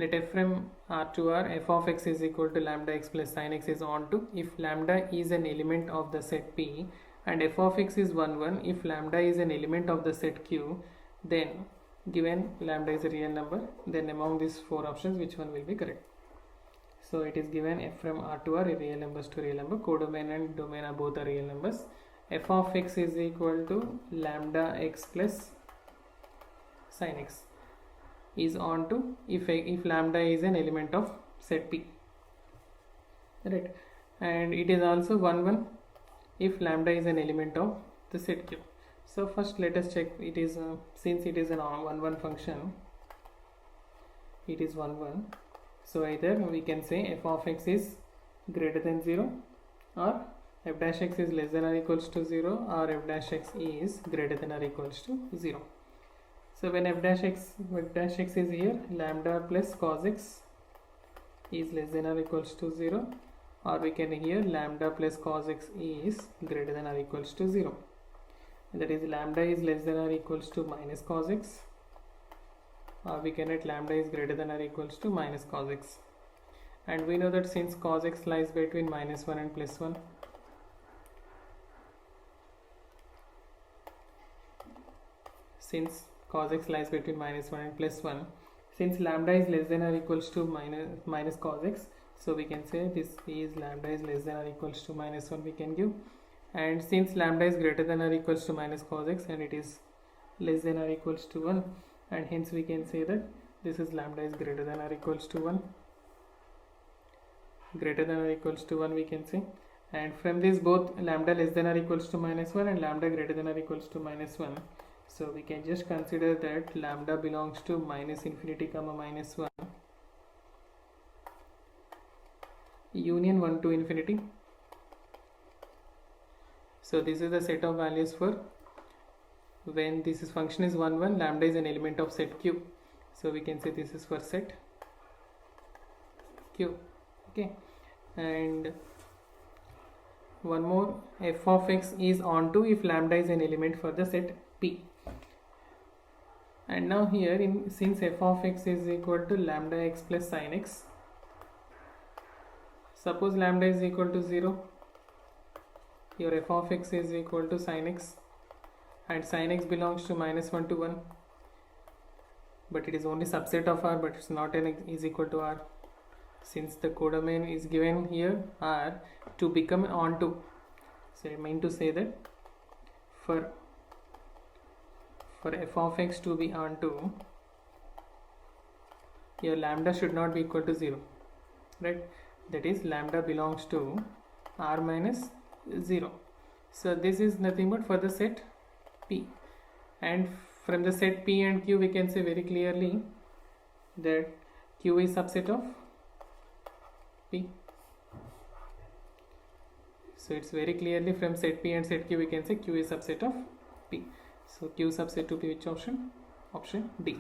let f from R to R f of x is equal to lambda x plus sin x is onto if lambda is an element of the set P, and f of x is 1 1 if lambda is an element of the set Q, then given lambda is a real number, then among these four options which one will be correct? So it is given f from R to R, real numbers to real number, codomain and domain are both are real numbers. F of x is equal to lambda x plus sin x is onto if lambda is an element of set P, right? And it is also 1 1 if lambda is an element of the set Q. So first let us check. It is since it is an 1 1 function, it is 1 1, so either we can say f of x is greater than 0, or f dash x is less than or equals to 0, or f dash x is greater than or equals to 0. So when f dash x is here, lambda plus cos x is less than or equals to 0, or we can here lambda plus cos x is greater than or equals to 0. That is lambda is less than or equals to minus cos x, or we can write lambda is greater than or equals to minus cos x. And we know that since cos x lies between minus 1 and plus 1, since cos x lies between minus 1 and plus 1, since lambda is less than or equals to minus cos x, so we can say this is lambda is less than or equals to minus 1 we can give. And since lambda is greater than or equals to minus cos x and it is less than or equals to 1, and hence we can say that this is lambda is greater than or equals to 1, greater than or equals to 1 we can say. And from this both lambda less than or equals to minus 1 and lambda greater than or equals to minus 1, so we can just consider that lambda belongs to minus infinity comma minus 1 union 1 to infinity. So this is the set of values for when this is function is 1 1, lambda is an element of set Q, so we can say this is for set Q. Okay, and one more, f of x is onto if lambda is an element for the set P. And now here since f of x is equal to lambda x plus sin x, suppose lambda is equal to 0, your f of x is equal to sin x, and sin x belongs to minus 1 to 1, but it is only subset of R, but it's not an is equal to R. Since the codomain is given here R to become onto, so I mean to say that for f of x to be onto, your lambda should not be equal to 0, right? That is lambda belongs to R minus 0. So this is nothing but for the set P, and from the set P and Q we can say very clearly that Q is subset of P. So it's very clearly from set P and set Q we can say Q is subset of P. So Q subset to P, which option? Option D.